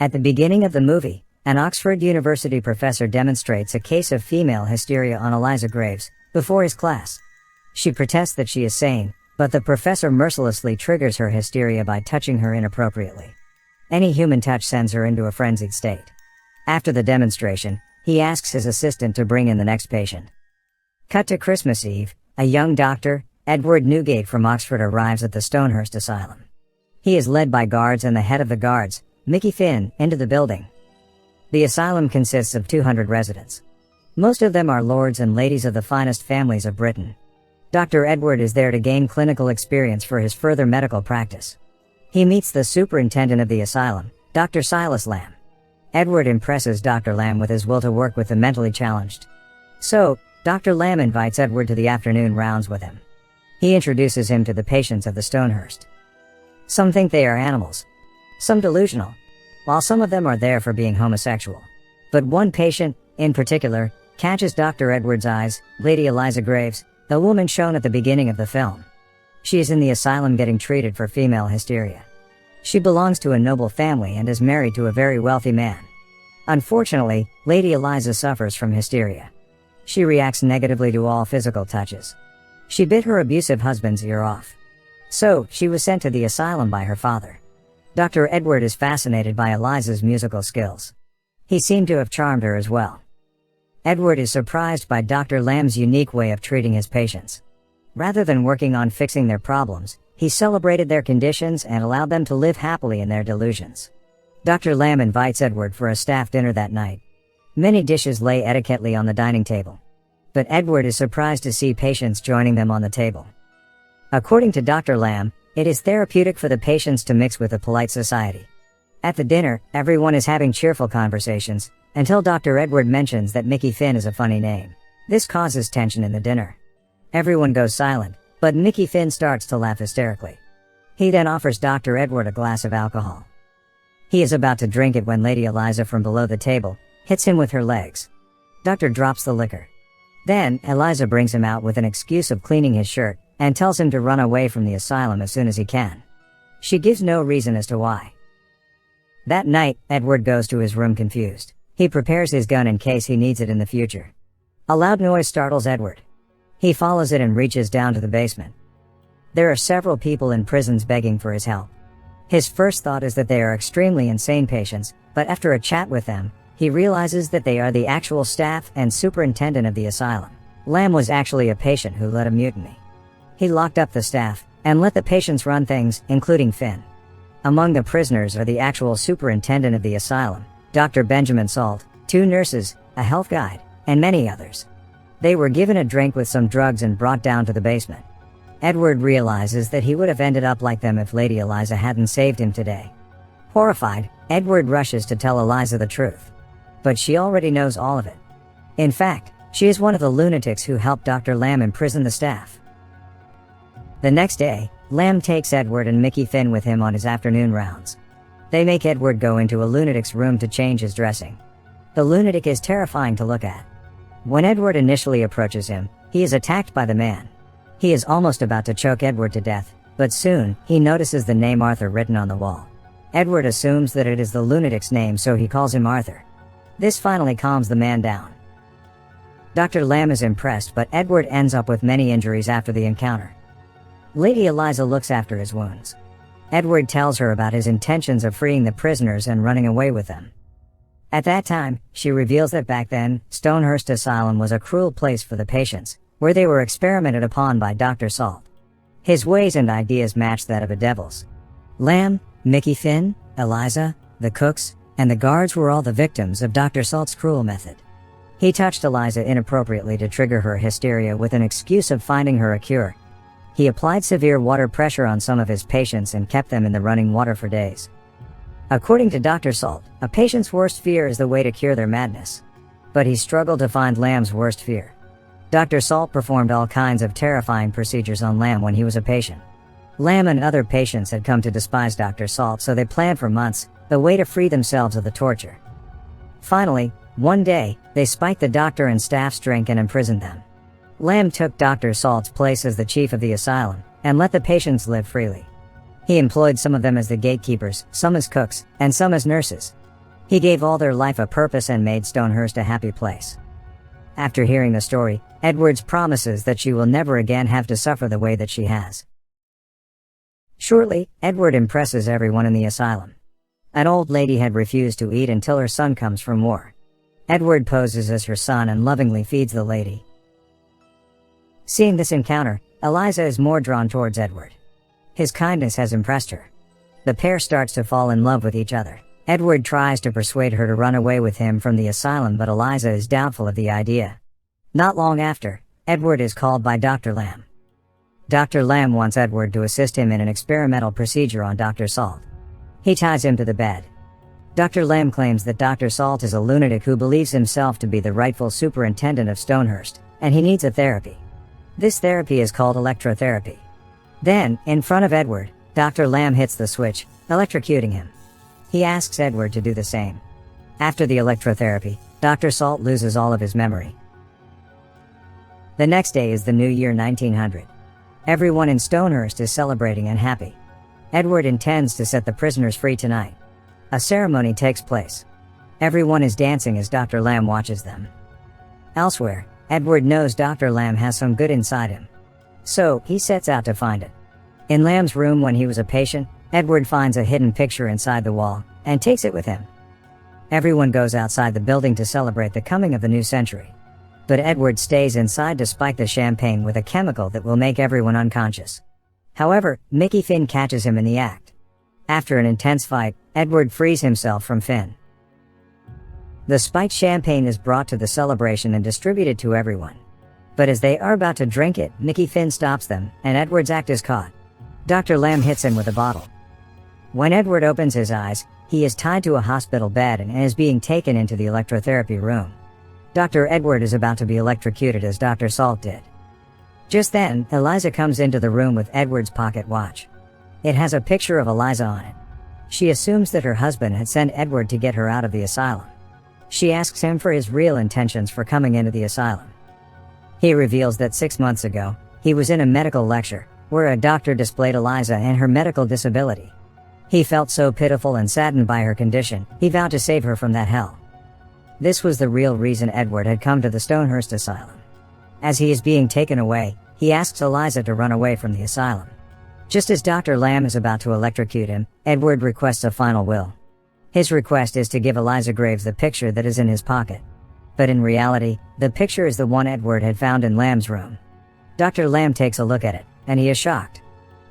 At the beginning of the movie, an Oxford University professor demonstrates a case of female hysteria on Eliza Graves before his class. She protests that she is sane, but the professor mercilessly triggers her hysteria by touching her inappropriately. Any human touch sends her into a frenzied state. After the demonstration, he asks his assistant to bring in the next patient. Cut to Christmas Eve, a young doctor, Edward Newgate from Oxford, arrives at the Stonehurst Asylum. He is led by guards and the head of the guards, Mickey Finn, into the building. The asylum consists of 200 residents. Most of them are lords and ladies of the finest families of Britain. Dr. Edward is there to gain clinical experience for his further medical practice. He meets the superintendent of the asylum, Dr. Silas Lamb. Edward impresses Dr. Lamb with his will to work with the mentally challenged. So, Dr. Lamb invites Edward to the afternoon rounds with him. He introduces him to the patients of the Stonehurst. Some think they are animals, some delusional, while some of them are there for being homosexual. But one patient, in particular, catches Dr. Edward's eyes, Lady Eliza Graves, the woman shown at the beginning of the film. She is in the asylum getting treated for female hysteria. She belongs to a noble family and is married to a very wealthy man. Unfortunately, Lady Eliza suffers from hysteria. She reacts negatively to all physical touches. She bit her abusive husband's ear off. So, she was sent to the asylum by her father. Dr. Edward is fascinated by Eliza's musical skills. He seemed to have charmed her as well. Edward is surprised by Dr. Lamb's unique way of treating his patients. Rather than working on fixing their problems, he celebrated their conditions and allowed them to live happily in their delusions. Dr. Lamb invites Edward for a staff dinner that night. Many dishes lay etiquettely on the dining table. But Edward is surprised to see patients joining them on the table. According to Dr. Lamb, it is therapeutic for the patients to mix with a polite society. At the dinner, everyone is having cheerful conversations, until Dr. Edward mentions that Mickey Finn is a funny name. This causes tension in the dinner. Everyone goes silent, but Mickey Finn starts to laugh hysterically. He then offers Dr. Edward a glass of alcohol. He is about to drink it when Lady Eliza from below the table hits him with her legs. Doctor drops the liquor. Then, Eliza brings him out with an excuse of cleaning his shirt, and tells him to run away from the asylum as soon as he can. She gives no reason as to why. That night, Edward goes to his room confused. He prepares his gun in case he needs it in the future. A loud noise startles Edward. He follows it and reaches down to the basement. There are several people in prisons begging for his help. His first thought is that they are extremely insane patients, but after a chat with them, he realizes that they are the actual staff and superintendent of the asylum. Lamb was actually a patient who led a mutiny. He locked up the staff, and let the patients run things, including Finn. Among the prisoners are the actual superintendent of the asylum, Dr. Benjamin Salt, 2 nurses, a health guide, and many others. They were given a drink with some drugs and brought down to the basement. Edward realizes that he would have ended up like them if Lady Eliza hadn't saved him today. Horrified, Edward rushes to tell Eliza the truth. But she already knows all of it. In fact, she is one of the lunatics who helped Dr. Lamb imprison the staff. The next day, Lamb takes Edward and Mickey Finn with him on his afternoon rounds. They make Edward go into a lunatic's room to change his dressing. The lunatic is terrifying to look at. When Edward initially approaches him, he is attacked by the man. He is almost about to choke Edward to death, but soon, he notices the name Arthur written on the wall. Edward assumes that it is the lunatic's name, so he calls him Arthur. This finally calms the man down. Dr. Lamb is impressed, but Edward ends up with many injuries after the encounter. Lady Eliza looks after his wounds. Edward tells her about his intentions of freeing the prisoners and running away with them. At that time, she reveals that back then, Stonehurst Asylum was a cruel place for the patients, where they were experimented upon by Dr. Salt. His ways and ideas matched that of a devil's. Lamb, Mickey Finn, Eliza, the cooks, and the guards were all the victims of Dr. Salt's cruel method. He touched Eliza inappropriately to trigger her hysteria with an excuse of finding her a cure. He applied severe water pressure on some of his patients and kept them in the running water for days. According to Dr. Salt, a patient's worst fear is the way to cure their madness. But he struggled to find Lamb's worst fear. Dr. Salt performed all kinds of terrifying procedures on Lamb when he was a patient. Lamb and other patients had come to despise Dr. Salt, so they planned for months the way to free themselves of the torture. Finally, one day, they spiked the doctor and staff's drink and imprisoned them. Lamb took Dr. Salt's place as the chief of the asylum, and let the patients live freely. He employed some of them as the gatekeepers, some as cooks, and some as nurses. He gave all their life a purpose and made Stonehurst a happy place. After hearing the story, Edwards promises that she will never again have to suffer the way that she has. Shortly, Edward impresses everyone in the asylum. An old lady had refused to eat until her son comes from war. Edward poses as her son and lovingly feeds the lady. Seeing this encounter, Eliza is more drawn towards Edward. His kindness has impressed her. The pair starts to fall in love with each other. Edward tries to persuade her to run away with him from the asylum, but Eliza is doubtful of the idea. Not long after, Edward is called by Dr. Lamb. Dr. Lamb wants Edward to assist him in an experimental procedure on Dr. Salt. He ties him to the bed. Dr. Lamb claims that Dr. Salt is a lunatic who believes himself to be the rightful superintendent of Stonehurst, and he needs a therapy. This therapy is called electrotherapy. Then, in front of Edward, Dr. Lamb hits the switch, electrocuting him. He asks Edward to do the same. After the electrotherapy, Dr. Salt loses all of his memory. The next day is the new year 1900. Everyone in Stonehurst is celebrating and happy. Edward intends to set the prisoners free tonight. A ceremony takes place. Everyone is dancing as Dr. Lamb watches them. Elsewhere, Edward knows Dr. Lamb has some good inside him. So, he sets out to find it. In Lamb's room when he was a patient, Edward finds a hidden picture inside the wall, and takes it with him. Everyone goes outside the building to celebrate the coming of the new century. But Edward stays inside to spike the champagne with a chemical that will make everyone unconscious. However, Mickey Finn catches him in the act. After an intense fight, Edward frees himself from Finn. The spiked champagne is brought to the celebration and distributed to everyone. But as they are about to drink it, Mickey Finn stops them, and Edward's act is caught. Dr. Lamb hits him with a bottle. When Edward opens his eyes, he is tied to a hospital bed and is being taken into the electrotherapy room. Dr. Edward is about to be electrocuted as Dr. Salt did. Just then, Eliza comes into the room with Edward's pocket watch. It has a picture of Eliza on it. She assumes that her husband had sent Edward to get her out of the asylum. She asks him for his real intentions for coming into the asylum. He reveals that 6 months ago, he was in a medical lecture, where a doctor displayed Eliza and her medical disability. He felt so pitiful and saddened by her condition, he vowed to save her from that hell. This was the real reason Edward had come to the Stonehurst Asylum. As he is being taken away, he asks Eliza to run away from the asylum. Just as Dr. Lamb is about to electrocute him, Edward requests a final will. His request is to give Eliza Graves the picture that is in his pocket. But in reality, the picture is the one Edward had found in Lamb's room. Dr. Lamb takes a look at it, and he is shocked.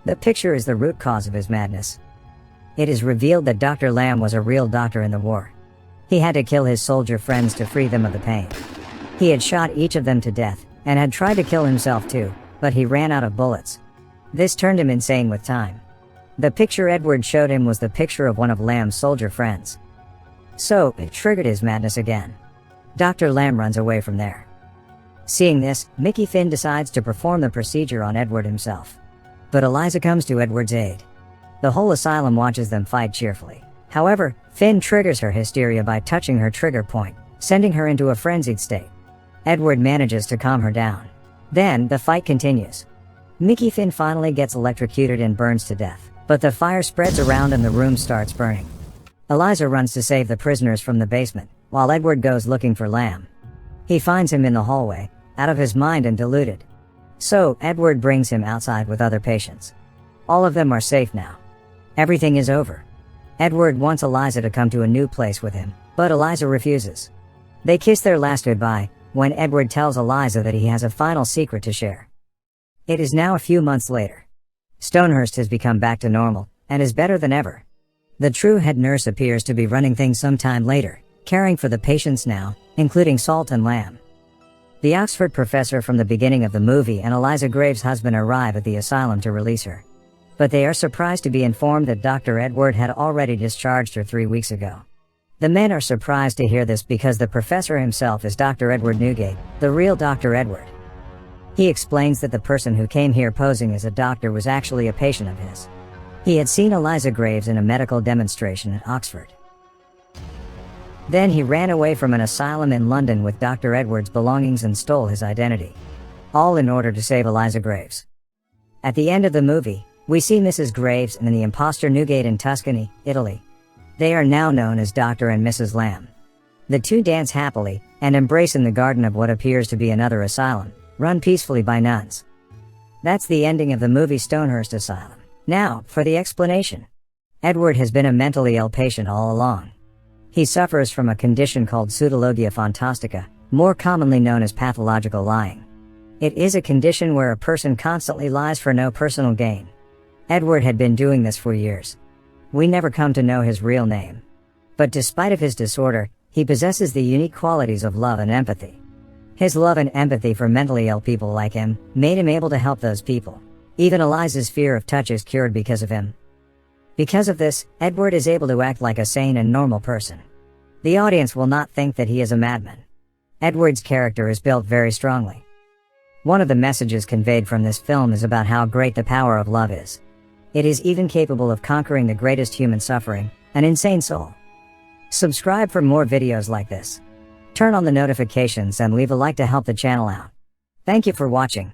The picture is the root cause of his madness. It is revealed that Dr. Lamb was a real doctor in the war. He had to kill his soldier friends to free them of the pain. He had shot each of them to death, and had tried to kill himself too, but he ran out of bullets. This turned him insane with time. The picture Edward showed him was the picture of one of Lamb's soldier friends. So, it triggered his madness again. Dr. Lamb runs away from there. Seeing this, Mickey Finn decides to perform the procedure on Edward himself. But Eliza comes to Edward's aid. The whole asylum watches them fight cheerfully. However, Finn triggers her hysteria by touching her trigger point, sending her into a frenzied state. Edward manages to calm her down. Then, the fight continues. Mickey Finn finally gets electrocuted and burns to death, but the fire spreads around and the room starts burning. Eliza runs to save the prisoners from the basement, while Edward goes looking for Lamb. He finds him in the hallway, out of his mind and deluded. So, Edward brings him outside with other patients. All of them are safe now. Everything is over. Edward wants Eliza to come to a new place with him, but Eliza refuses. They kiss their last goodbye, when Edward tells Eliza that he has a final secret to share. It is now a few months later. Stonehurst has become back to normal, and is better than ever. The true head nurse appears to be running things sometime later, caring for the patients now, including Salt and Lamb. The Oxford professor from the beginning of the movie and Eliza Graves' husband arrive at the asylum to release her. But they are surprised to be informed that Dr. Edward had already discharged her 3 weeks ago. The men are surprised to hear this because the professor himself is Dr. Edward Newgate, the real Dr. Edward. He explains that the person who came here posing as a doctor was actually a patient of his. He had seen Eliza Graves in a medical demonstration at Oxford. Then he ran away from an asylum in London with Dr. Edward's belongings and stole his identity. All in order to save Eliza Graves. At the end of the movie, we see Mrs. Graves and the imposter Newgate in Tuscany, Italy. They are now known as Dr. and Mrs. Lamb. The two dance happily, and embrace in the garden of what appears to be another asylum, run peacefully by nuns. That's the ending of the movie Stonehurst Asylum. Now, for the explanation. Edward has been a mentally ill patient all along. He suffers from a condition called pseudologia fantastica, more commonly known as pathological lying. It is a condition where a person constantly lies for no personal gain. Edward had been doing this for years. We never come to know his real name. But despite of his disorder, he possesses the unique qualities of love and empathy. His love and empathy for mentally ill people like him made him able to help those people. Even Eliza's fear of touch is cured because of him. Because of this, Edward is able to act like a sane and normal person. The audience will not think that he is a madman. Edward's character is built very strongly. One of the messages conveyed from this film is about how great the power of love is. It is even capable of conquering the greatest human suffering, an insane soul. Subscribe for more videos like this. Turn on the notifications and leave a like to help the channel out. Thank you for watching.